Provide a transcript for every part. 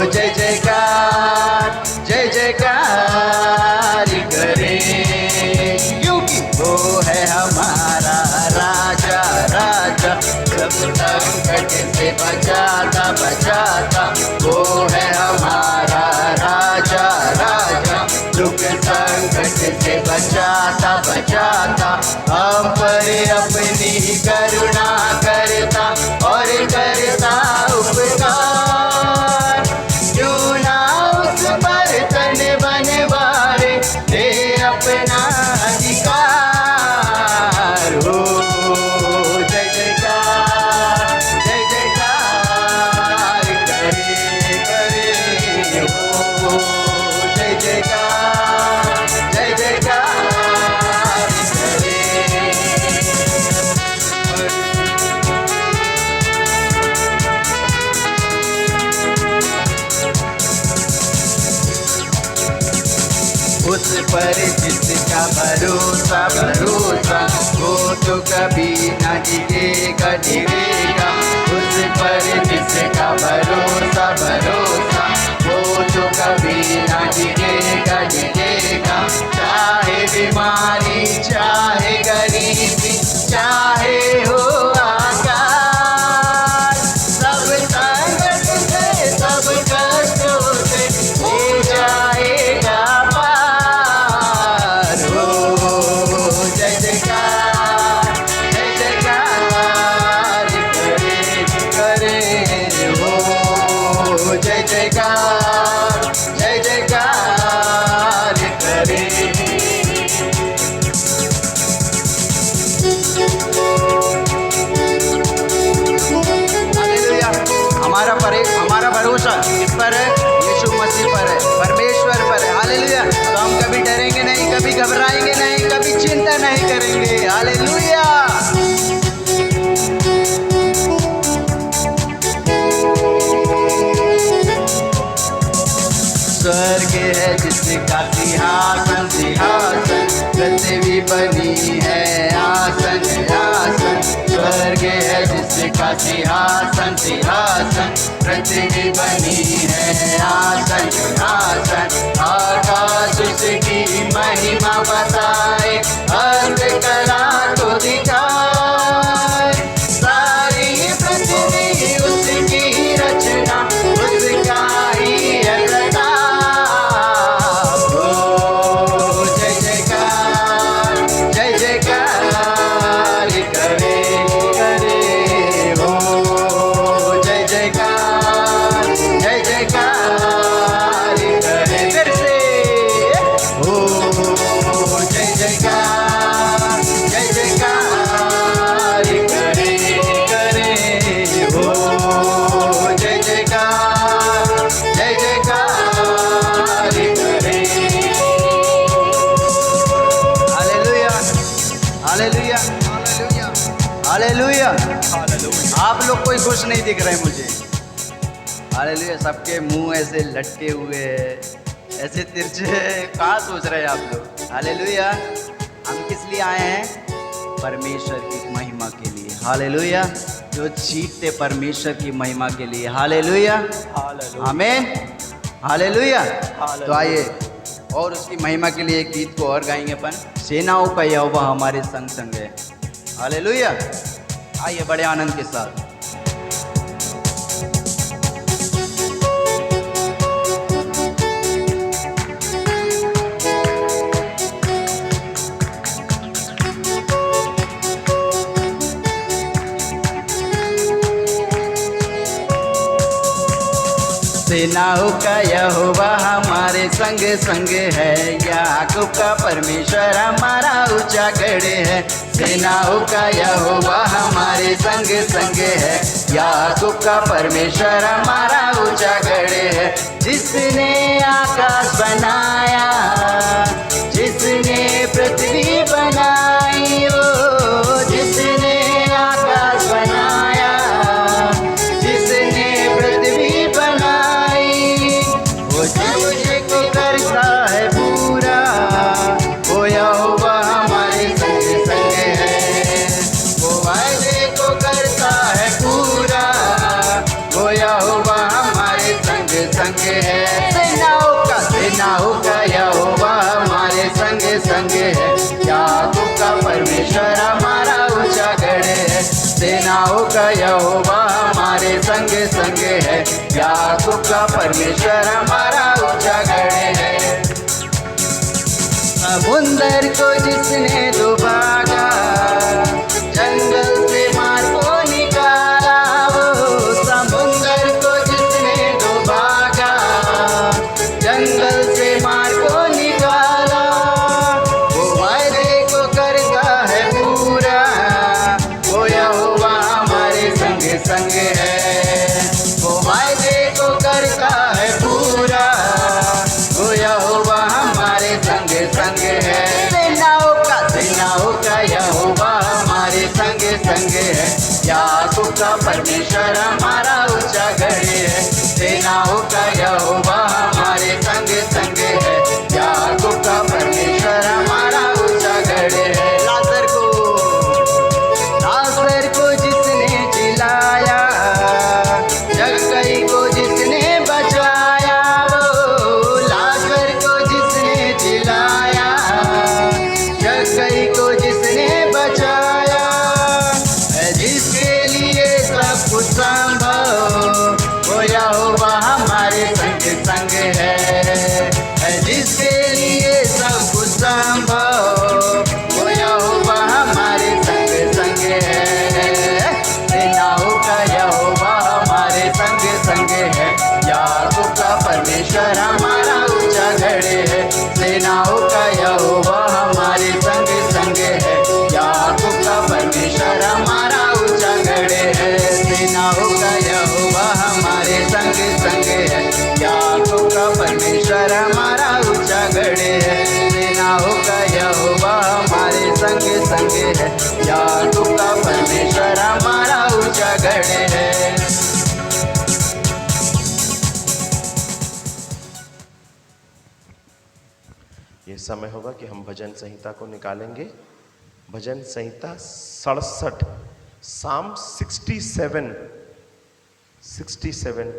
जय जयकार जय जयकार करे, क्योंकि वो है हमारा राजा राजा, सब संकट से बचाता बचाता। वो है हमारा राजा राजा, दुख संकट से बचाता बचाता। हम पर अपनी करुणा करता और करता उपकार, क्यों ना उस पर तन बनवारे दे अपना अधिकार। हो जय जयकार जय जयकार करे करे, हो जय जयकार जय जयकार करे। उस पर जिसका भरोसा भरोसा, वो तो कभी न गिरेगा गिरेगा। उस पर जिसका भरोसा भरोसा, वो तो कभी न गिरेगा गिरेगा। चाहे बीमारी चाहे गरीबी चाहे हो आकाश, सब संकट से सब कष्टों से ले जाएगा पार। हो जय जयकार जय जयकार करे करे, हो जय जयकार जय जयकार करे। हालेलुया। हमारा भरोसा किस पर है? यीशु मसीह पर है, परमेश्वर पर है। हालेलुया। तो हम कभी डरेंगे नहीं, कभी घबराएंगे नहीं, कभी चिंता नहीं करेंगे। हालेलुया। स्वर्ग है जिसका सिंहासन सिंहासन, पृथ्वी बनी है आसन आसन। स्वर्ग है जिसका सिंहासन सिंहासन, पृथ्वी बनी है आसन आसन। आकाश उसकी महिमा बताए, अर्थ कला को दिखाए। सारी पृथ्वी उसकी रचना, उसका ही है प्रताप। हो जय जयकार जय जयकार करे करे, हो जय जयकार जय जयकार करे। फिर से हो जय जयकार जय जयकार करे करे, हो जय जयकार जय जयकार करे। Hallelujah hallelujah hallelujah hallelujah. आप लोग कोई खुश नहीं दिख रहे मुझे। हालेलुया। सबके मुंह ऐसे लटके हुए हैं, ऐसे तिरछे। कहाँ सोच रहे हैं आप लोग? हालेलुया। हम किस लिए आए हैं? परमेश्वर की महिमा के लिए। हालेलुया। जो जीतते परमेश्वर की महिमा के लिए। हालेलुया आमीन। हालेलुया। तो आइए और उसकी महिमा के लिए एक गीत को और गाएंगे अपन। सेनाओं का यहोवा हमारे संग संग है। हालेलुया। आइए बड़े आनंद के साथ। सेनाओं का यहोवा हमारे संग संग है, याकूब का परमेश्वर हमारा ऊंचा गढ़ है। सेनाओं का यहोवा हमारे संग संग है, याकूब का परमेश्वर हमारा ऊंचा गढ़ है। जिसने आकाश बनाया, जिसने पृथ्वी बनाई, वो जिसने आकाश बनाया, जिसने पृथ्वी बनाई, वो जिसको करता है पूरा, वो यहोवा हमारे संग संग है। वो वायदे को करता है पूरा, वो यहोवा हमारे संग संग है। सेनाओं का यहोवा हमारे संग संग है। याकूब का परमेश्वर हमारा ऊंचा गढ़ है। सेनाओं का यहोवा हमारे संग संग है। याकूब का परमेश्वर हमारा ऊंचा गढ़ है। समुंदर को जिसने डुबागा, जंगल से मार को निकाला, वो समुंदर को जिसने डुबागा, जंगल से मार को निकाला, वो वायदे को करता है पूरा, वो यहोवा हमारे संग संग है। वो वायदे को करता है पूरा, वो यहोवा हमारे संग संग है। सेनाओं का यहोवा हमारे संग संग है। याकूब का परमेश्वर हमारा ऊंचा गढ़ है। सेनाओं का यहोवा हमारे संग संग है। याकूब का परमेश्वर हमारा ऊंचा गढ़ है। लाजर को जिसने जिलाया, जक्कई को जिसने बचाया, वो लाजर को जिसने जिलाया, जक्कई को जिसने बचाया, जिसके लिए सब कुछ संभव, वो यहोवा हमारे संग संग है। जिसके लिए सब कुछ संभव, वो यहोवा हमारे संग संग है। सेनाओं का यहोवा हमारे संग संग है। याकूब का परमेश्वर हमारा ऊंचा गढ़ है। सेनाओं का यहोवा हमारे संग संग है। याकूब का परमेश्वर हमारा ऊंचा गढ़ है। सेनाओं का यहोवा हमारे संग संग है। याकूब का परमेश्वर हमारा ऊंचा गढ़ है। सेनाओं का यहोवा हमारे संग संग है। याकूब का परमेश्वर हमारा ऊंचा गढ़ है। ये समय होगा कि हम भजन संहिता को निकालेंगे। भजन संहिता 67, साम 67, 67।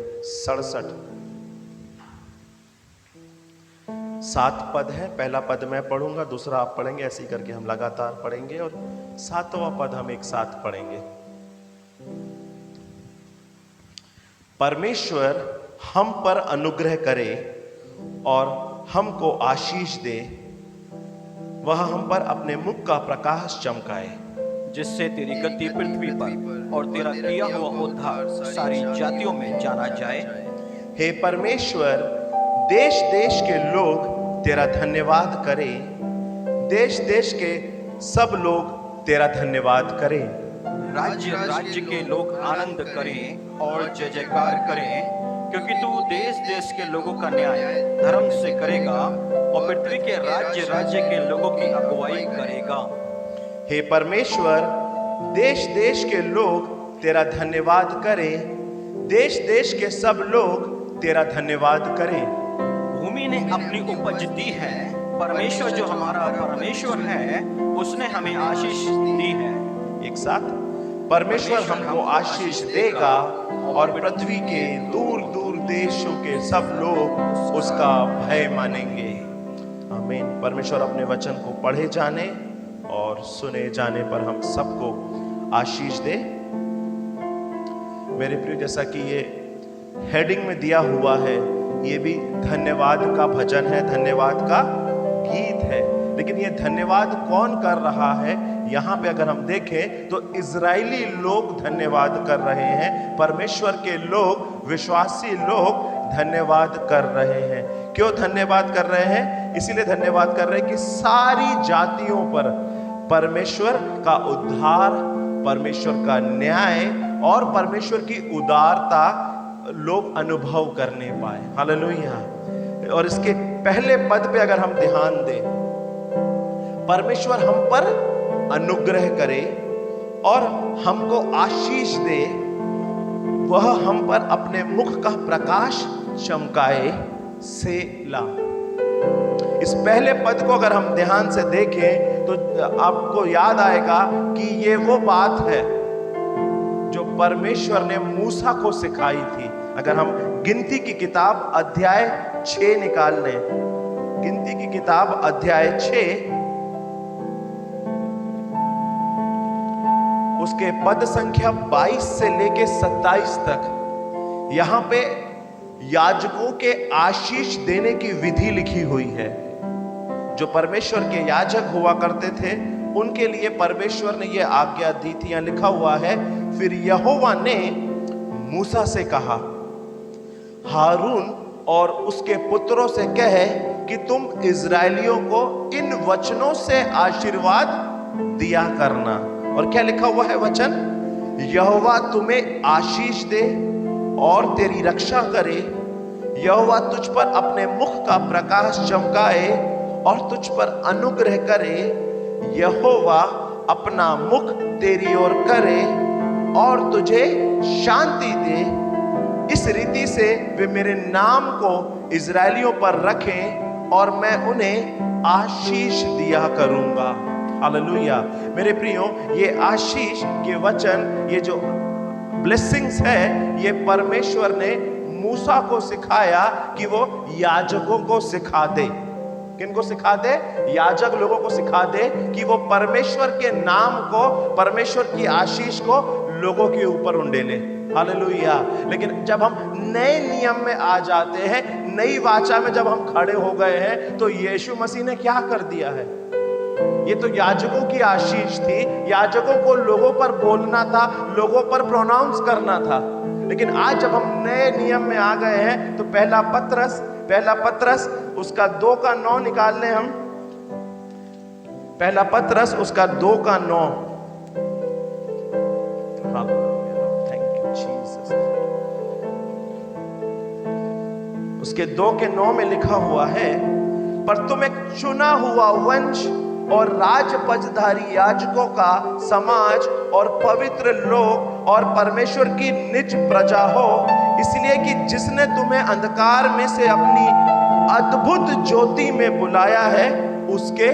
7 पद है। पहला पद मैं पढ़ूंगा, दूसरा आप पढ़ेंगे, ऐसे ही करके हम लगातार पढ़ेंगे और 7वां पद हम एक साथ पढ़ेंगे। परमेश्वर हम पर अनुग्रह करे और हमको आशीष दे, वह हम पर अपने मुख का प्रकाश चमकाए, जिससे तेरी गति पृथ्वी पर और तेरा किया हुआ उद्धार सारी जातियों में जाना जाए। हे परमेश्वर, देश देश के लोग तेरा धन्यवाद करें। देश देश के सब लोग तेरा धन्यवाद करें। राज्य राज्य के लोग आनंद करें और जय जयकार करें, क्योंकि तू देश देश के लोगों का न्याय धर्म से करेगा और पृथ्वी के राज्य राज्य के लोगों की अगुवाई करेगा। हे परमेश्वर, देश देश के लोग तेरा धन्यवाद करें। देश देश के सब लोग तेरा धन्यवाद करें। भूमि ने अपनी उपज दी है। परमेश्वर जो हमारा परमेश्वर है, उसने हमें आशीष दी है। एक साथ, परमेश्वर हमको आशीष देगा और पृथ्वी के दूर दूर देशों के सब लोग उसका भय मानेंगे। आमीन। परमेश्वर अपने वचन को पढ़े जाने और सुने जाने पर हम सबको आशीष दे। मेरे प्रिय, जैसा कि ये हेडिंग में दिया हुआ है, ये भी धन्यवाद का भजन है, धन्यवाद का गीत है। लेकिन ये धन्यवाद कौन कर रहा है? यहाँ पे अगर हम देखें तो इजरायली लोग धन्यवाद कर रहे हैं। परमेश्वर के लोग, विश्वासी लोग धन्यवाद कर रहे हैं। क्यों धन्यवाद कर रहे हैं? इसीलिए धन्यवाद कर रहे हैं कि सारी जातियों पर परमेश्वर का उद्धार, परमेश्वर का न्याय और परमेश्वर की उदारता लोग अनुभव करने पाए। हालेलुया। और इसके पहले पद पे अगर हम ध्यान दें, परमेश्वर हम पर अनुग्रह करे और हमको आशीष दे, वह हम पर अपने मुख का प्रकाश चमकाए से ला। इस पहले पद को अगर हम ध्यान से देखें तो आपको याद आएगा कि ये वो बात है जो परमेश्वर ने मूसा को सिखाई थी। अगर हम गिनती की किताब अध्याय 6 निकाल लें। गिनती की किताब अध्याय 6 उसके पद संख्या 22 से लेके 27 तक यहां पे याजकों के आशीष देने की विधि लिखी हुई है। जो परमेश्वर के याजक हुआ करते थे उनके लिए परमेश्वर ने यह आज्ञा दी थी। यहां लिखा हुआ है, फिर यहोवा ने मूसा से कहा, हारून और उसके पुत्रों से कहे कि तुम इजरायलियों को इन वचनों से आशीर्वाद दिया करना। और क्या लिखा हुआ है वचन? यहोवा तुम्हें आशीष दे और तेरी रक्षा करे, यहोवा तुझ पर अपने मुख का प्रकाश चमकाए और तुझ पर अनुग्रह करे, यहोवा अपना मुख तेरी ओर करे और तुझे शांति दे। इस रीति से वे मेरे नाम को इजरायलियों पर रखें और मैं उन्हें आशीष दिया करूंगा। हालेलुया। मेरे प्रियो, ये आशीष के वचन, ये जो ब्लेसिंग्स है, ये परमेश्वर ने मूसा को सिखाया कि वो याजकों को सिखा दे। किनको सिखा दे? याजक लोगों को सिखा दे कि वो परमेश्वर के नाम को, परमेश्वर की आशीष को लोगों के ऊपर उंडेले। हालेलुया। लेकिन जब हम नए नियम में आ जाते हैं, नई वाचा में जब हम खड़े हो गए हैं, तो यीशु मसीह ने क्या कर दिया है? ये तो याजकों की आशीष थी, याजकों को लोगों पर बोलना था, लोगों पर प्रोनाउंस करना था। लेकिन आज जब हम नए नियम में आ गए हैं, तो पहला पत्रस उसका 2 का 9 निकाल लें हम। पहला पत्रस उसका 2 का 9। Thank you Jesus. उसके 2 के 9 में लिखा हुआ है, पर तुम एक चुना हुआ वंश और राजपदधारी याजकों का समाज और पवित्र लोग और परमेश्वर की निज प्रजा हो, इसलिए कि जिसने तुम्हें अंधकार में से अपनी अद्भुत ज्योति में बुलाया है, उसके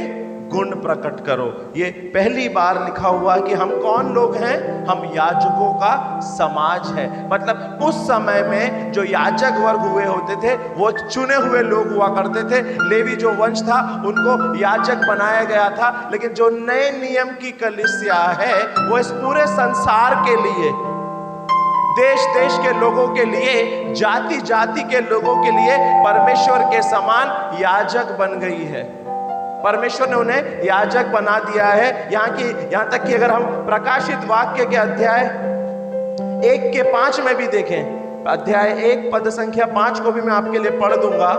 गुण प्रकट करो। ये पहली बार लिखा हुआ कि हम कौन लोग हैं? हम याजकों का समाज है। मतलब उस समय में जो याजक वर्ग हुए होते थे, वो चुने हुए लोग हुआ करते थे। लेवी जो वंश था, उनको याजक बनाया गया था। लेकिन जो नए नियम की कलीसिया है, वो इस पूरे संसार के लिए, देश देश के लोगों के लिए, जाति जाति के लोगों के लिए परमेश्वर के समान याजक बन गई है। परमेश्वर ने उन्हें याजक बना दिया है। यहां तक कि अगर हम प्रकाशित वाक्य के अध्याय 1 के 5 में भी देखें, अध्याय 1 पद संख्या 5 को भी मैं आपके लिए पढ़ दूंगा।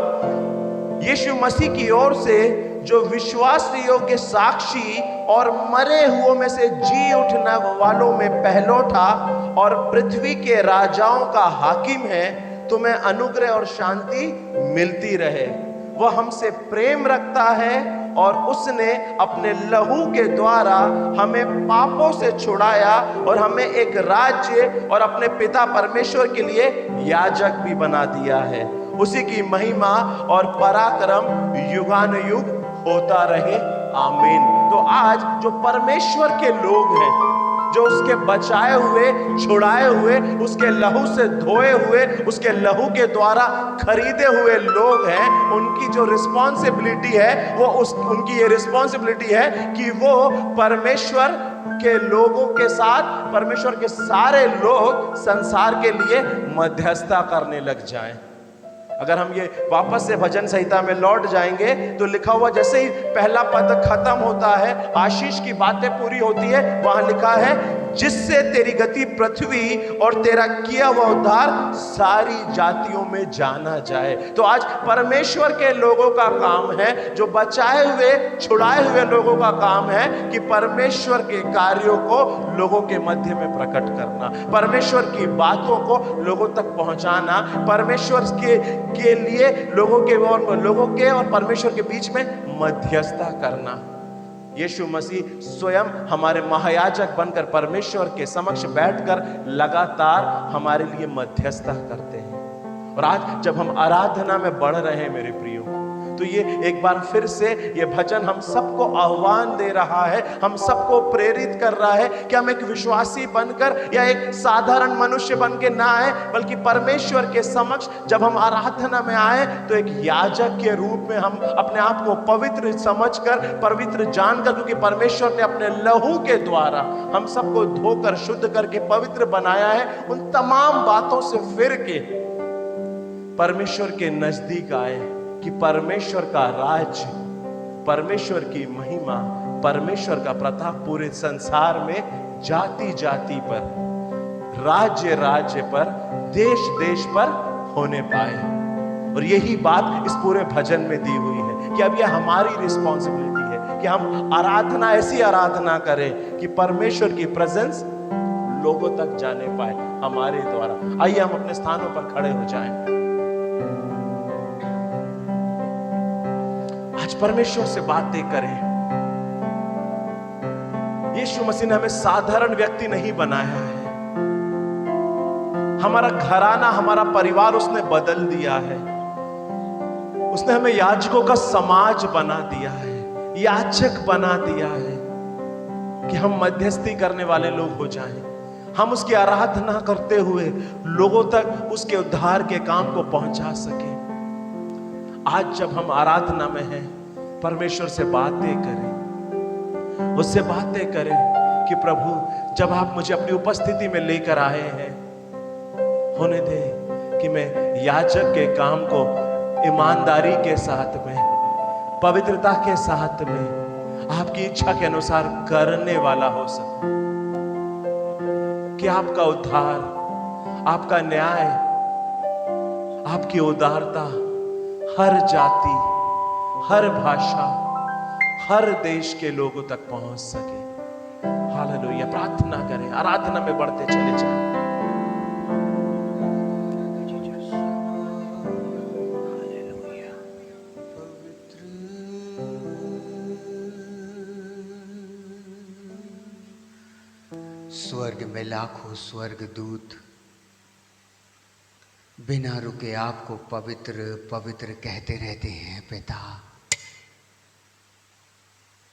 यीशु मसीह की ओर से जो विश्वास योग्य साक्षी और मरे हुओं में से जी उठने वालों में पहलौठा और पृथ्वी के राजाओं का हाकिम है, तुम्हें अनुग्रह और शांति मिलती रहे। वह हमसे प्रेम रखता है और उसने अपने लहू के द्वारा हमें पापों से छुड़ाया और हमें एक राज्य और अपने पिता परमेश्वर के लिए याजक भी बना दिया है। उसी की महिमा और पराक्रम युगानुयुग होता रहे। आमीन। तो आज जो परमेश्वर के लोग हैं, जो उसके बचाए हुए, छुड़ाए हुए, उसके लहू से धोए हुए, उसके लहू के द्वारा खरीदे हुए लोग हैं, उनकी जो रिस्पॉन्सिबिलिटी है, वो उनकी ये रिस्पॉन्सिबिलिटी है कि वो परमेश्वर के लोगों के साथ, परमेश्वर के सारे लोग संसार के लिए मध्यस्थता करने लग जाएं। अगर हम ये वापस से भजन संहिता में लौट जाएंगे, तो लिखा हुआ, जैसे ही पहला पद खत्म होता है, आशीष की बातें पूरी होती है, वहां लिखा है, जिससे तेरी गति पृथ्वी और तेरा किया हुआ उद्धार सारी जातियों में जाना जाए। तो आज परमेश्वर के लोगों का काम है, जो बचाए हुए, छुड़ाए हुए लोगों का काम है कि परमेश्वर के कार्यों को लोगों के मध्य में प्रकट करना, परमेश्वर की बातों को लोगों तक पहुंचाना, परमेश्वर के लिए लोगों के और परमेश्वर के बीच में मध्यस्थता करना। यीशु मसीह स्वयं हमारे महायाजक बनकर परमेश्वर के समक्ष बैठकर लगातार हमारे लिए मध्यस्थता करते हैं। और आज जब हम आराधना में बढ़ रहे हैं मेरे प्रियो, तो ये एक बार फिर से ये भजन हम सबको आह्वान दे रहा है, हम सबको प्रेरित कर रहा है कि हम एक विश्वासी बनकर या एक साधारण मनुष्य बन के ना आए, बल्कि परमेश्वर के समक्ष जब हम आराधना में आए तो एक याजक के रूप में हम अपने आप को पवित्र समझकर, पवित्र जानकर, क्योंकि परमेश्वर ने अपने लहू के द्वारा हम सबको धोकर शुद्ध करके पवित्र बनाया है, उन तमाम बातों से फिर के परमेश्वर के नजदीक आए कि परमेश्वर का राज्य, परमेश्वर की महिमा, परमेश्वर का प्रताप पूरे संसार में जाति जाति पर, राज्य राज्य पर, देश देश पर होने पाए। और यही बात इस पूरे भजन में दी हुई है कि अब यह हमारी रिस्पॉन्सिबिलिटी है कि हम आराधना, ऐसी आराधना करें कि परमेश्वर की प्रेजेंस लोगों तक जाने पाए हमारे द्वारा। आइए हम अपने स्थानों पर खड़े हो जाएं। आज परमेश्वर से बातें करें। यीशु मसीह ने हमें साधारण व्यक्ति नहीं बनाया है, हमारा घराना, हमारा परिवार उसने बदल दिया है। उसने हमें याजकों का समाज बना दिया है, याचक बना दिया है कि हम मध्यस्थी करने वाले लोग हो जाएं। हम उसकी आराधना करते हुए लोगों तक उसके उद्धार के काम को पहुंचा सके। आज जब हम आराधना में हैं, परमेश्वर से बातें करें, उससे बातें करें कि प्रभु जब आप मुझे अपनी उपस्थिति में लेकर आए हैं, होने दे कि मैं याजक के काम को ईमानदारी के साथ में, पवित्रता के साथ में, आपकी इच्छा के अनुसार करने वाला हो सकूं, कि आपका उद्धार, आपका न्याय, आपकी उदारता हर जाति, हर भाषा, हर देश के लोगों तक पहुंच सके। हालेलुया। प्रार्थना करें, आराधना में बढ़ते चले जाएं। स्वर्ग में लाखों स्वर्गदूत बिना रुके आपको पवित्र पवित्र कहते रहते हैं। पिता,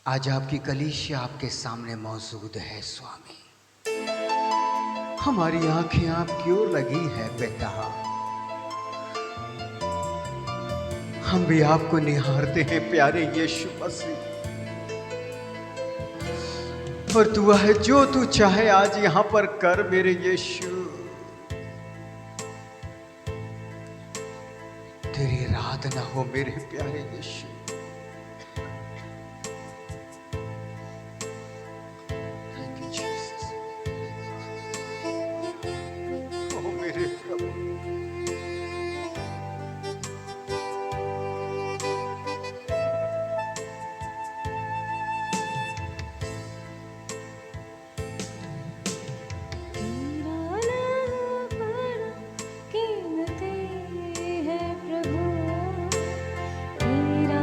आज आपकी कलीसिया आपके सामने मौजूद है। स्वामी, हमारी आंखें आपकी ओर लगी है। पिता, हम भी आपको निहारते हैं प्यारे यीशु मसीह। और दुआ है जो तू चाहे आज यहां पर कर मेरे यीशु। तेरी आराधना हो मेरे प्यारे यीशु। Thank you Jesus. ओ मेरे प्रभु, तेरा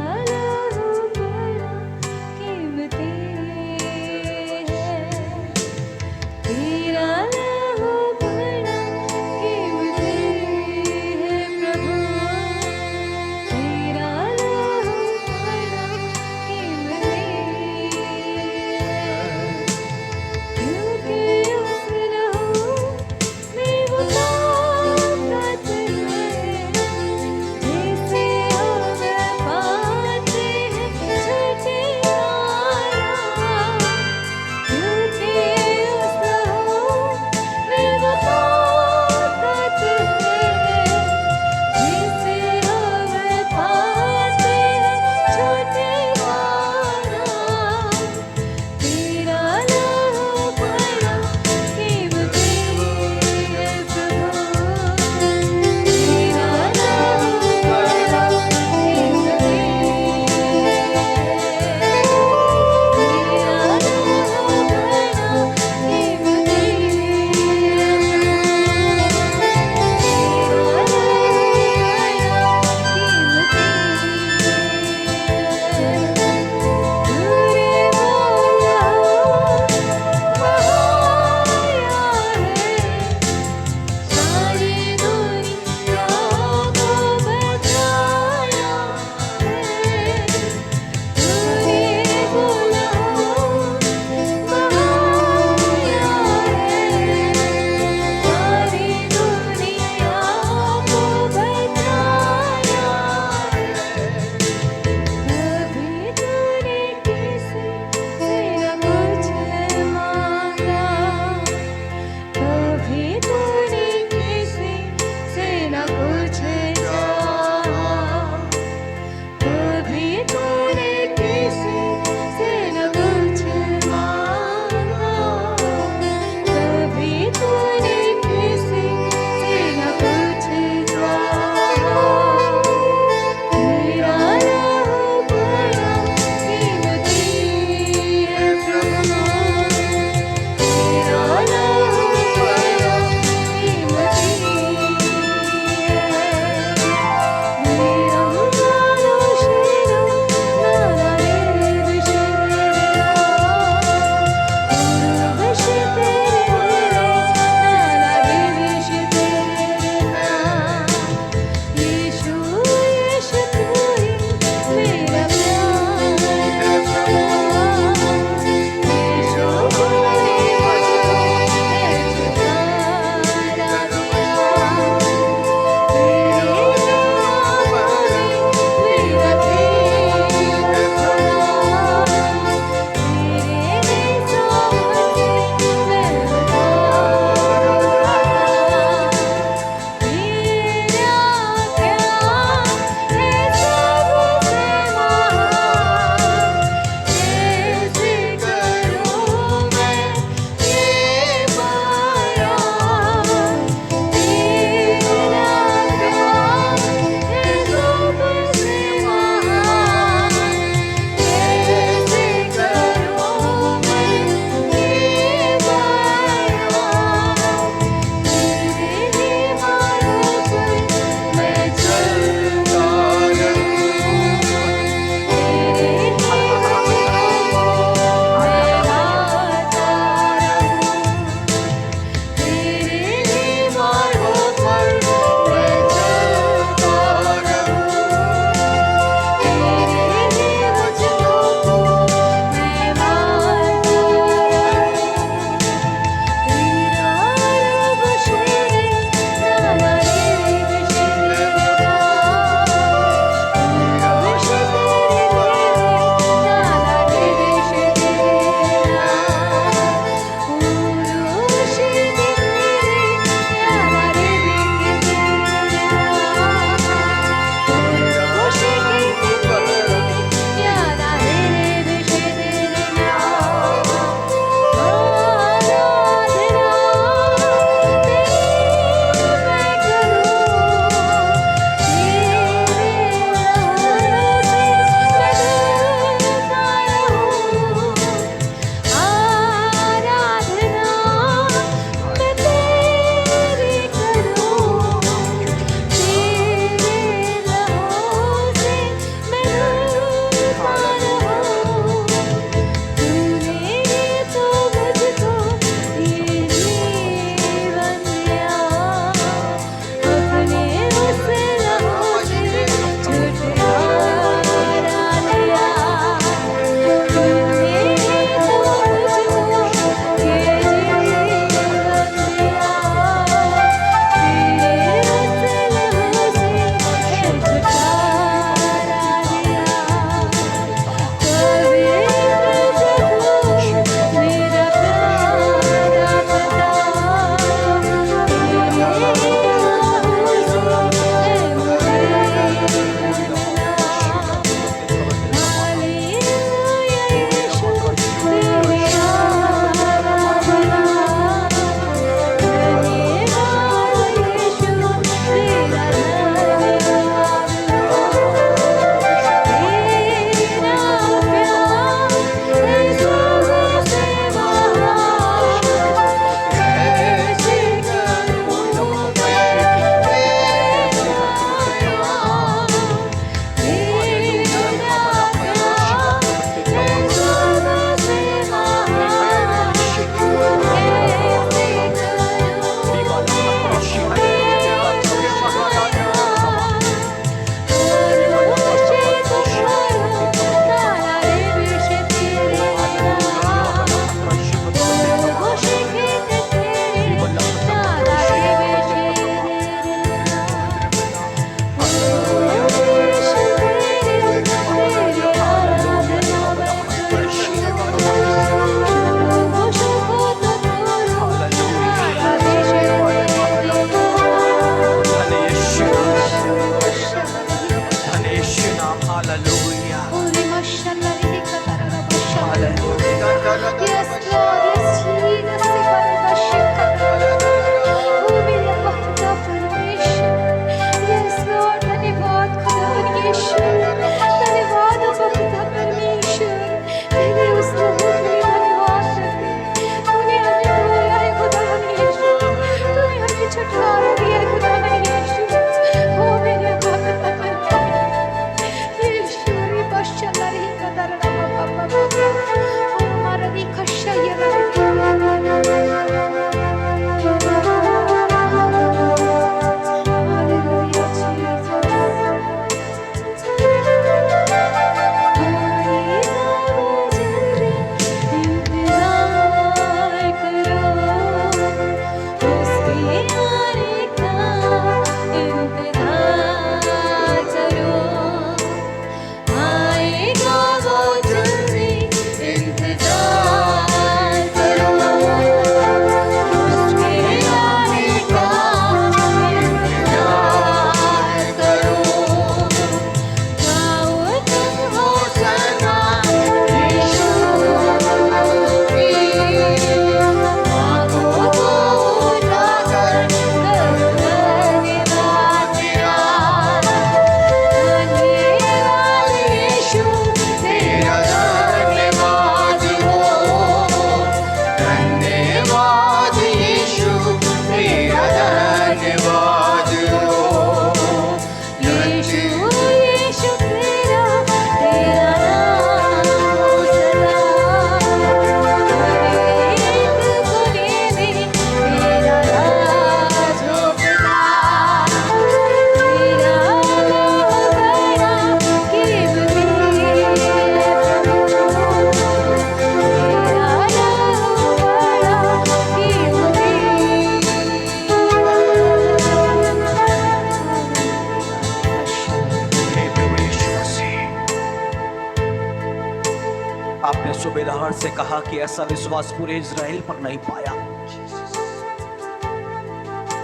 आपने सूबेदार से कहा कि ऐसा विश्वास पूरे इज़राइल पर नहीं पाया।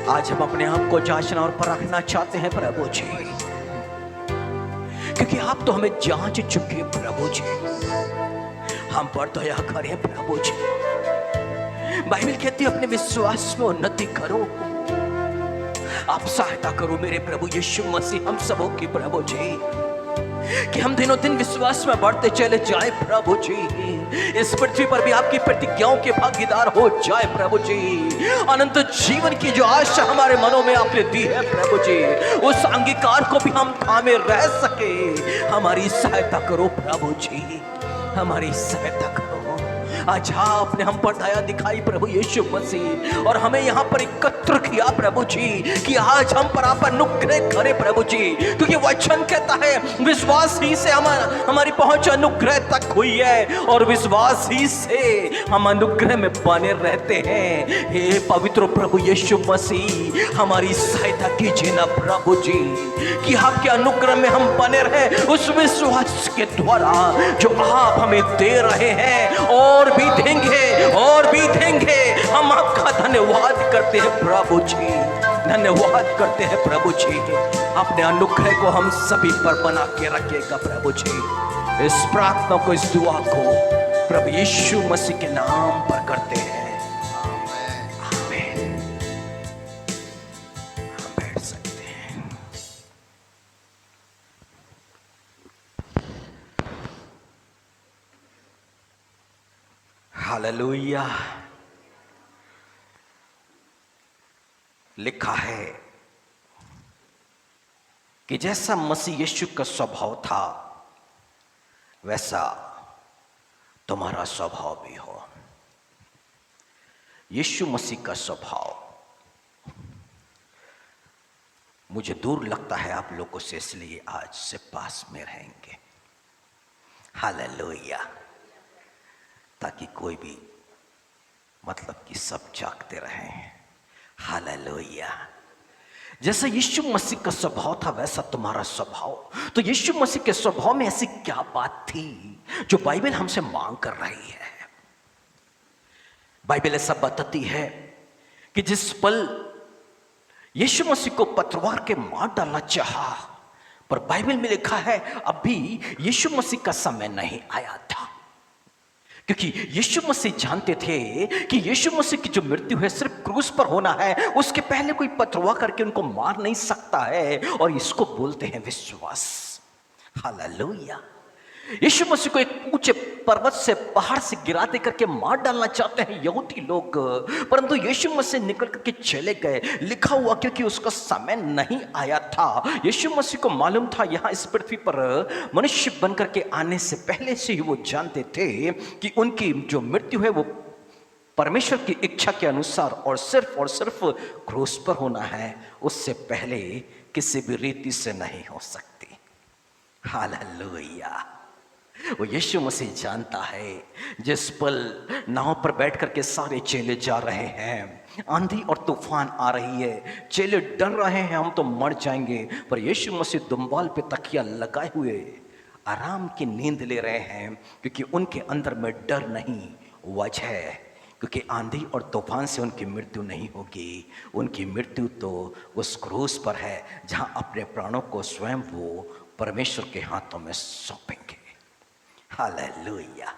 आज हम अपने आप को जांचना और परखना चाहते हैं प्रभु जी, क्योंकि आप तो हमें जांच चुके प्रभु जी। हम पर दया करें प्रभु जी। बाइबल कहती है अपने विश्वास में उन्नति करो। आप सहायता करो मेरे प्रभु यीशु मसीह हम सबों की प्रभु जी, कि हम दिनों दिन विश्वास में बढ़ते चले जाए प्रभु जी। इस पृथ्वी पर भी आपकी प्रतिज्ञाओं के भागीदार हो जाए प्रभु जी। अनंत जीवन की जो आशा हमारे मनों में आपने दी है प्रभु जी, उस अंगीकार को भी हम थामे रह सके। हमारी सहायता करो प्रभु जी, हमारी सहायता करो। आज आपने हम पर दया दिखाई प्रभु यीशु मसीह, और हमें यहाँ पर एकत्र किया प्रभु जी कि आज हम पर आप अनुग्रह करें प्रभु जी, क्योंकि वचन कहता है विश्वास ही से हमारी पहुंच अनुग्रह तक हुई है, और विश्वास ही से हम अनुग्रह में बने रहते हैं। हे पवित्र प्रभु यीशु मसीह, हमारी सहायता कीजिए ना प्रभु जी, कि आपके अनुग्रह में हम बने रहे उस विश्वास के द्वारा जो आप हमें दे रहे हैं, और भी देंगे। हम आपका धन्यवाद करते हैं प्रभु जी, धन्यवाद करते हैं प्रभु जी। अपने अनुग्रह को हम सभी पर बना के रखिएगा प्रभु जी। इस प्रार्थना को, इस दुआ को प्रभु यीशु मसीह के नाम पर करते हैं, आमीन। हम बैठ सकते हैं। हालेलुया। लिखा है कि जैसा मसीह यीशु का स्वभाव था वैसा तुम्हारा स्वभाव भी हो। यीशु मसीह का स्वभाव मुझे दूर लगता है आप लोगों से, इसलिए आज से पास में रहेंगे। हालेलुया। ताकि कोई भी मतलब कि सब जागते रहें। हालेलुया। जैसा यीशु मसीह का स्वभाव था वैसा तुम्हारा स्वभाव। तो यीशु मसीह के स्वभाव में ऐसी क्या बात थी जो बाइबल हमसे मांग कर रही है? बाइबल ऐसा बताती है कि जिस पल यीशु मसीह को पथरवार के मार डालना चाहा, पर बाइबल में लिखा है अभी यीशु मसीह का समय नहीं आया था, क्योंकि यीशु मसीह जानते थे कि यीशु मसीह की जो मृत्यु है सिर्फ क्रूस पर होना है, उसके पहले कोई पथरवा करके उनको मार नहीं सकता है, और इसको बोलते हैं विश्वास। हालेलुया। यीशु मसीह को एक ऊंचे पर्वत से, पहाड़ से गिरा दे करके मार डालना चाहते हैं यहूदी लोग, परंतु यीशु मसीह निकल करके चले गए। लिखा हुआ क्योंकि उसका समय नहीं आया था। यीशु मसीह को मालूम था यहाँ इस पृथ्वी पर मनुष्य बन करके आने से पहले से ही वो जानते थे कि उनकी जो मृत्यु है वो परमेश्वर की इच्छा के अनुसार और सिर्फ क्रूस पर होना है, उससे पहले किसी भी रीति से नहीं हो सकती। हालेलुया। वो यीशु मसीह जानता है जिस पल नाव पर बैठ करके सारे चेले जा रहे हैं, आंधी और तूफान आ रही है, चेले डर रहे हैं हम तो मर जाएंगे, पर यीशु मसीह दुम्बाल पे तकिया लगाए हुए आराम की नींद ले रहे हैं, क्योंकि उनके अंदर में डर नहीं, वजह क्योंकि आंधी और तूफान से उनकी मृत्यु नहीं होगी। उनकी मृत्यु तो उस क्रूस पर है जहां अपने प्राणों को स्वयं वो परमेश्वर के हाथों में सौंपेंगे। हालेलुया।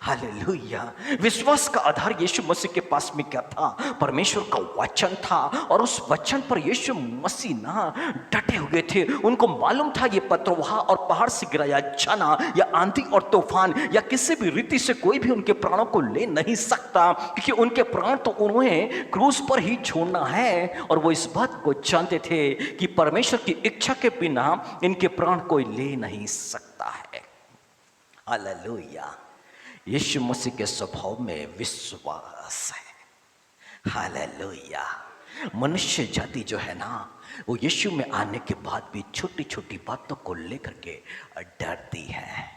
हालेलुया। विश्वास का आधार यीशु मसीह के पास में क्या था? परमेश्वर का वचन था, और उस वचन पर यीशु मसीह ना डटे हुए थे। उनको मालूम था ये पथरवाह और पहाड़ से गिराया जाना या आंधी और तूफान या किसी भी रीति से कोई भी उनके प्राणों को ले नहीं सकता, क्योंकि उनके प्राण तो उन्हें क्रूस पर ही छोड़ना है, और वो इस बात को जानते थे कि परमेश्वर की इच्छा के बिना इनके प्राण कोई ले नहीं सकता है। हालेलुया। यीशु मसीह के स्वभाव में विश्वास है। हालेलुया। मनुष्य जाति जो है ना, वो यीशु में आने के बाद भी छोटी छोटी बातों को लेकर के डरती है।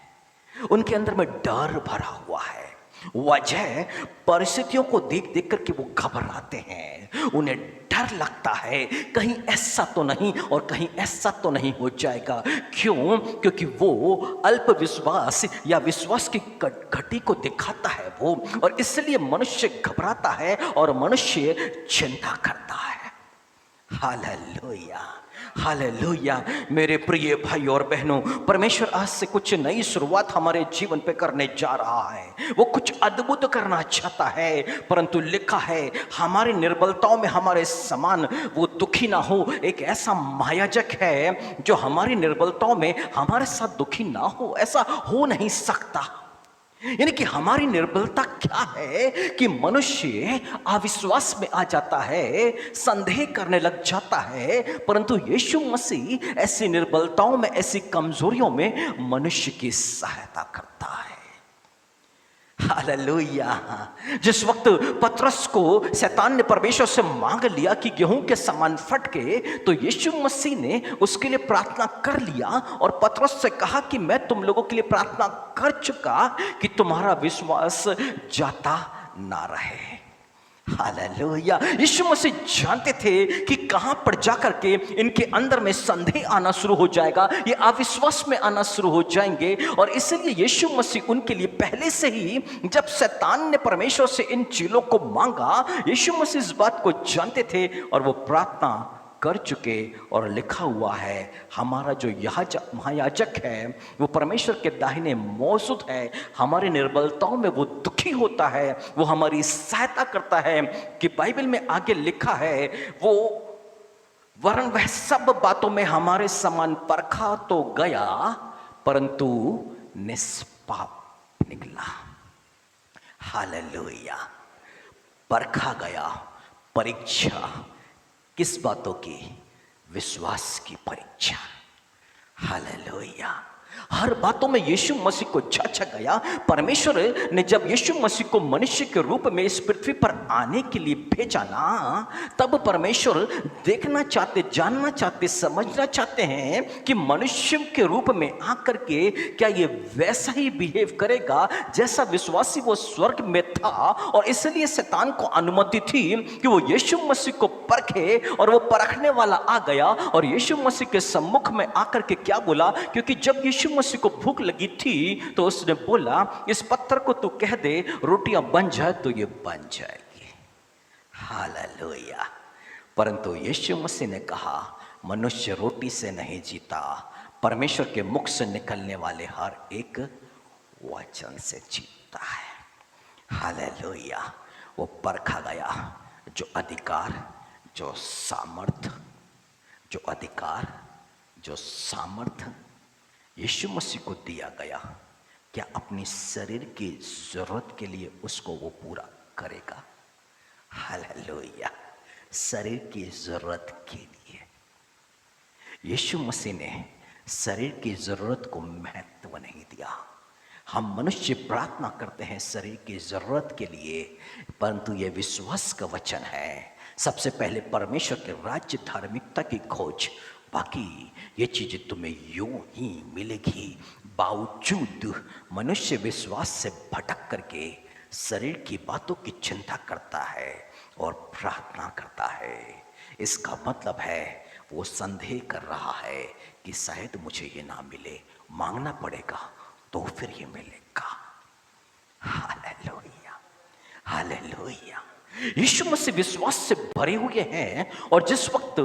उनके अंदर में डर भरा हुआ है। वजह परिस्थितियों को देख देख करके वो घबराते हैं, उन्हें डर लगता है कहीं ऐसा तो नहीं और कहीं ऐसा तो नहीं हो जाएगा। क्यों? क्योंकि वो अल्प विश्वास या विश्वास की घटी को दिखाता है वो, और इसलिए मनुष्य घबराता है और मनुष्य चिंता करता है। Hallelujah, hallelujah. मेरे प्रिय भाई और बहनों, परमेश्वर आज से कुछ नई शुरुआत हमारे जीवन पे करने जा रहा है। वो कुछ अद्भुत करना चाहता है, परंतु लिखा है हमारी निर्बलताओं में हमारे समान वो दुखी ना हो। एक ऐसा महायाजक है जो हमारी निर्बलताओं में हमारे साथ दुखी ना हो, ऐसा हो नहीं सकता। यानी कि हमारी निर्बलता क्या है कि मनुष्य अविश्वास में आ जाता है, संदेह करने लग जाता है, परंतु यीशु मसीह ऐसी निर्बलताओं में, ऐसी कमजोरियों में मनुष्य की सहायता करता है। हालेलुया। जिस वक्त पतरस को शैतान ने परमेश्वर से मांग लिया कि गेहूं के समान फटके, तो यीशु मसीह ने उसके लिए प्रार्थना कर लिया और पतरस से कहा कि मैं तुम लोगों के लिए प्रार्थना कर चुका कि तुम्हारा विश्वास जाता ना रहे। हालेलुया। यीशु मसीह जानते थे कि कहां पर जाकर के इनके अंदर में संदेह आना शुरू हो जाएगा, ये अविश्वास में आना शुरू हो जाएंगे, और इसलिए यीशु मसीह उनके लिए पहले से ही, जब शैतान ने परमेश्वर से इन चीजों को मांगा, यीशु मसीह इस बात को जानते थे और वो प्रार्थना कर चुके। और लिखा हुआ है हमारा जो महायाजक है वो परमेश्वर के दाहिने मौजूद है, हमारी निर्बलताओं में वो दुखी होता है, वो हमारी सहायता करता है। कि बाइबल में आगे लिखा है वो वरन वह सब बातों में हमारे समान परखा तो गया परंतु निष्पाप निकला। हालेलुया। परखा गया, परीक्षा किस बातों की? विश्वास की परीक्षा। हालेलुया। हर बातों में यीशु मसीह को जांचा गया। परमेश्वर ने जब यीशु मसीह को मनुष्य के रूप में इस पृथ्वी पर आने के लिए भेजा ना, तब परमेश्वर देखना चाहते, जानना चाहते, समझना चाहते हैं कि मनुष्य के रूप में आकर के क्या ये वैसा ही बिहेव करेगा जैसा विश्वासी वो स्वर्ग में था। और इसलिए शैतान को अनुमति थी कि वो यीशु मसीह को परखे, और वो परखने वाला आ गया और यीशु मसीह के सम्मुख में आकर के क्या बोला? क्योंकि जब यीशु मसीह को भूख लगी थी तो उसने बोला इस पत्थर को तू कह दे रोटियां बन जाए, तो ये बन जाएगी। हालेलुया। परंतु यीशु मसीह ने कहा मनुष्य रोटी से नहीं जीता, परमेश्वर के मुख से निकलने वाले हर एक वचन से जीता है। हालेलुया। वो परखा गया। जो अधिकार, जो सामर्थ यीशु मसीह को दिया गया, क्या अपनी शरीर की जरूरत के लिए उसको वो पूरा करेगा? हालेलुया। शरीर की जरूरत के लिए यीशु मसीह ने शरीर की जरूरत को महत्व नहीं दिया। हम मनुष्य प्रार्थना करते हैं शरीर की जरूरत के लिए, परंतु यह विश्वास का वचन है। सबसे पहले परमेश्वर के राज्य, धार्मिकता की खोज, बाकी ये चीजें तुम्हें यूं ही मिलेगी। बावजूद मनुष्य विश्वास से भटक करके शरीर की बातों की चिंता करता है और प्रार्थना करता है। इसका मतलब है वो संदेह कर रहा है कि शायद मुझे ये ना मिले, मांगना पड़ेगा तो फिर ये मिलेगा। Hallelujah, hallelujah. यीशु मसीह विश्वास से भरे हुए हैं, और जिस वक्त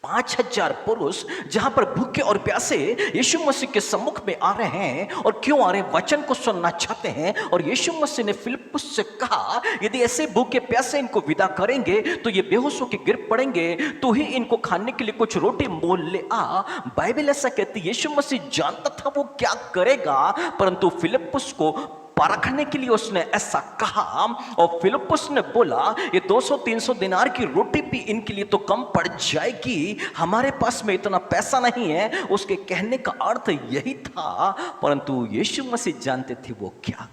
5000 पुरुष जहां पर भूखे और प्यासे यीशु मसीह के सम्मुख में आ रहे हैं, और क्यों आ रहे हैं? वचन को सुनना चाहते हैं। और यीशु मसीह ने फिलिप्पुस से कहा यदि ऐसे भूखे प्यासे इनको विदा करेंगे तो ये बेहोश होकर गिर पड़ेंगे, तो ही इनको खाने के लिए कुछ रोटी मोल ले आ। बाइबल ऐसा कहती है यीशु मसीह जानता था वो क्या करेगा, परंतु फिलिप्पुस को परखने के लिए उसने ऐसा कहा। और फिलिप्पुस ने बोला ये 200-300 दिनार की रोटी भी इनके लिए तो कम पड़ जाएगी, हमारे पास में इतना पैसा नहीं है। उसके कहने का अर्थ यही था, परंतु यीशु मसीह जानते थे वो क्या।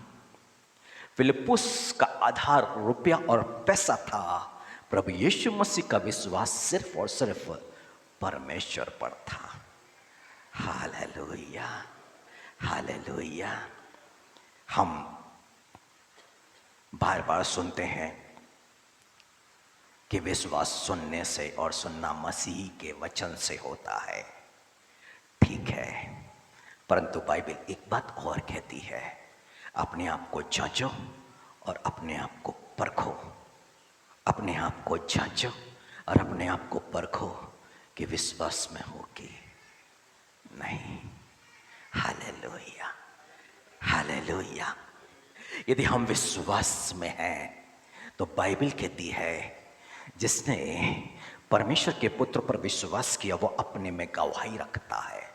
फिलिप्पुस का आधार रुपया और पैसा था, प्रभु यीशु मसीह का विश्वास सिर्फ और सिर्फ परमेश्वर पर था। Hallelujah, hallelujah. हम बार बार सुनते हैं कि विश्वास सुनने से और सुनना मसीह के वचन से होता है। ठीक है, परंतु बाइबल एक बात और कहती है, अपने आप को जांचो और अपने आप को परखो। अपने आप को जांचो और अपने आप को परखो कि विश्वास में हो कि नहीं। Hallelujah, hallelujah. यदि हम विश्वास में हैं तो बाइबल कहती है जिसने परमेश्वर के पुत्र पर विश्वास किया वो अपने में गवाही रखता है।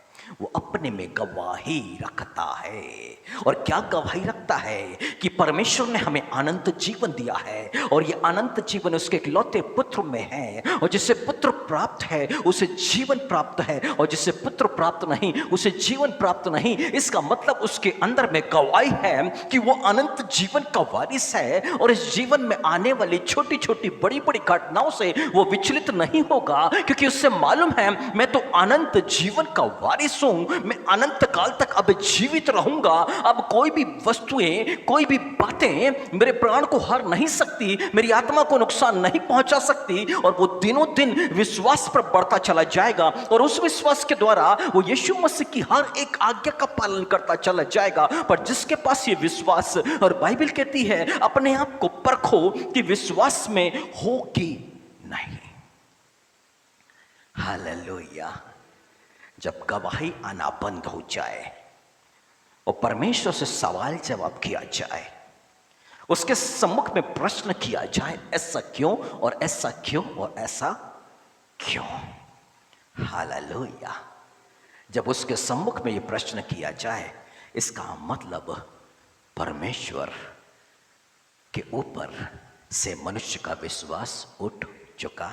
वो अपने में गवाही रखता है। और क्या गवाही रखता है? कि परमेश्वर ने हमें अनंत जीवन दिया है और ये अनंत जीवन उसके इकलौते पुत्र में है। और जिसे पुत्र प्राप्त है उसे जीवन प्राप्त है, और जिसे पुत्र प्राप्त नहीं उसे जीवन प्राप्त नहीं। इसका मतलब उसके अंदर में गवाही है कि वो अनंत जीवन का वारिस है और इस जीवन में आने वाली छोटी छोटी बड़ी बड़ी घटनाओं से वो विचलित नहीं होगा, क्योंकि उससे मालूम है मैं तो अनंत जीवन का वारिस हूं, मैं अनंत काल तक अब जीवित रहूंगा। अब कोई भी वस्तुएं, कोई भी बातें मेरे प्राण को हार नहीं सकती, मेरी आत्मा को नुकसान नहीं पहुंचा सकती। और वो दिनों दिन विश्वास पर बढ़ता चला जाएगा और उस विश्वास के द्वारा वो यीशु मसीह की हर एक आज्ञा का पालन करता चला जाएगा। पर जिसके पास ये विश्वास, और बाइबल कहती है अपने आप को परखो कि विश्वास में हो कि नहीं। हालेलुया। जब गवाही आना बंद हो जाए और परमेश्वर से सवाल जवाब किया जाए, उसके सम्मुख में प्रश्न किया जाए, ऐसा क्यों और ऐसा क्यों और ऐसा क्यों। हालेलुया। जब उसके सम्मुख में ये प्रश्न किया जाए, इसका मतलब परमेश्वर के ऊपर से मनुष्य का विश्वास उठ चुका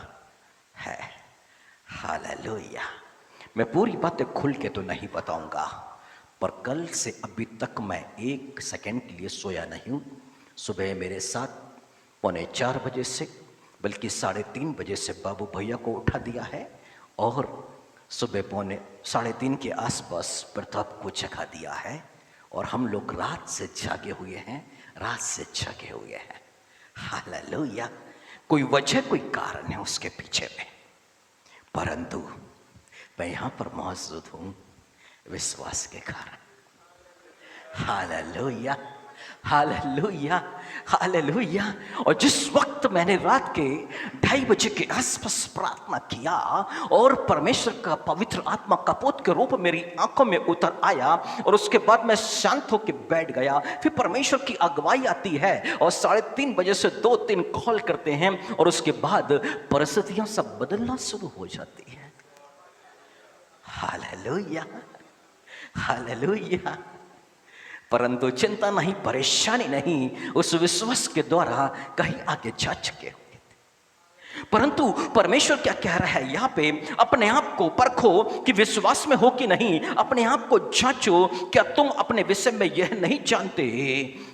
है। हालेलुया। मैं पूरी बातें खुल के तो नहीं बताऊंगा, पर कल से अभी तक मैं 1 सेकंड के लिए सोया नहीं हूं। सुबह मेरे साथ 3:45 बजे से, बल्कि 3:30 बजे से बाबू भैया को उठा दिया है और सुबह 3:30 के आसपास प्रताप को जगा दिया है। और हम लोग रात से जागे हुए हैं, रात से जगे हुए हैं। हालेलुया। कोई वजह, कोई कारण है उसके पीछे में, परंतु मैं यहां पर मौजूद हूं विश्वास के कारण। Hallelujah, hallelujah, hallelujah. और जिस वक्त मैंने रात के 2:30 बजे के आसपास प्रार्थना किया और परमेश्वर का पवित्र आत्मा कपोत के रूप मेरी आंखों में उतर आया और उसके बाद मैं शांत होकर बैठ गया, फिर परमेश्वर की अगुवाई आती है और 3:30 बजे से 2-3 कॉल करते हैं और उसके बाद परिस्थितियां सब बदलना शुरू हो जाती है। Hallelujah, hallelujah. परंतु चिंता नहीं, परेशानी नहीं, उस विश्वास के द्वारा कहीं आगे जा चुके होंगे। परंतु परमेश्वर क्या कह रहा है यहाँ पे? अपने आप को परखो कि विश्वास में हो कि नहीं। अपने आप को जांचो। क्या तुम अपने विषय में यह नहीं जानते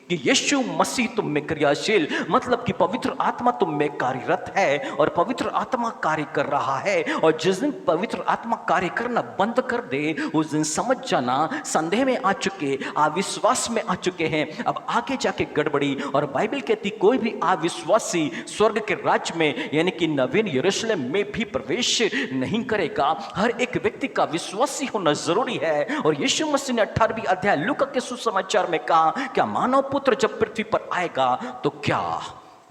कि यीशु मसीह तुम में क्रियाशील, मतलब कि पवित्र आत्मा तुम में कार्यरत है और पवित्र आत्मा कार्य कर रहा है। और जिस दिन पवित्र आत्मा कार्य करना बंद कर दे, उस दिन समझ जाना संदेह में आ चुके, अविश्वास में आ चुके हैं, अब आगे जाके गड़बड़ी। और बाइबल कहती कोई भी अविश्वासी स्वर्ग के राज्य में यानी कि नवीन यरूशलेम में भी प्रवेश नहीं करेगा। हर एक व्यक्ति का विश्वासी होना जरूरी है। और यीशु मसीह ने 18वें अध्याय लूका के सुसमाचार में कहा, क्या मानव पुत्र जब पृथ्वी पर आएगा तो क्या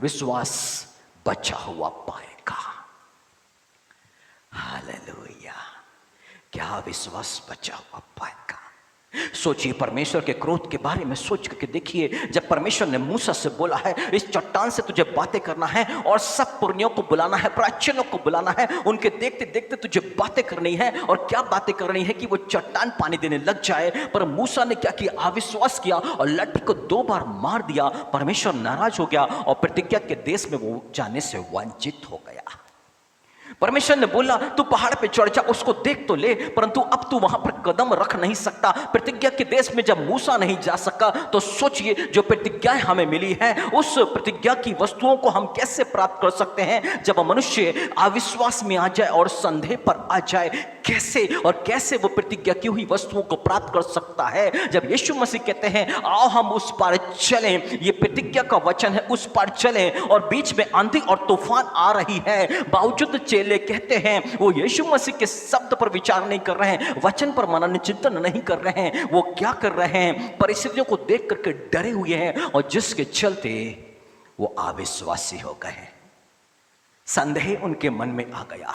विश्वास बचा हुआ पाएगा? हालेलुया। क्या विश्वास बचा हुआ पाएगा? सोचिए, परमेश्वर के क्रोध के बारे में सोच करके देखिए। जब परमेश्वर ने मूसा से बोला है इस चट्टान से तुझे बातें करना है और सब पुरनियों को बुलाना है, प्राचीनों को बुलाना है, उनके देखते देखते तुझे बातें करनी है। और क्या बातें करनी है कि वो चट्टान पानी देने लग जाए। पर मूसा ने क्या किया? अविश्वास किया और लट्ठी को 2 बार मार दिया। परमेश्वर नाराज हो गया और प्रतिज्ञा के देश में वो जाने से वंचित हो गया। परमेश्वर ने बोला तू पहाड़ पे चढ़ जा, उसको देख तो ले, परंतु अब तू वहां पर कदम रख नहीं सकता। प्रतिज्ञा के देश में जब मूसा नहीं जा सका तो सोचिए जो प्रतिज्ञाएं हमें मिली है उस प्रतिज्ञा की वस्तुओं को हम कैसे प्राप्त कर सकते हैं जब मनुष्य अविश्वास में आ जाए और संदेह पर आ जाए। कैसे और कैसे वो प्रतिज्ञा की हुई वस्तुओं को प्राप्त कर सकता है? जब यीशु मसीह कहते हैं आओ हम उस पार चलें, ये प्रतिज्ञा का वचन है, उस पार चलें, और बीच में आंधी और तूफान आ रही है, बावजूद चेले कहते हैं, वो यीशु मसीह के शब्द पर विचार नहीं कर रहे हैं, वचन पर मनन चिंतन नहीं कर रहे हैं, वो क्या कर रहे हैं? परिस्थितियों को देख करके डरे हुए हैं, और जिसके चलते वो अविश्वासी हो गए, संदेह उनके मन में आ गया।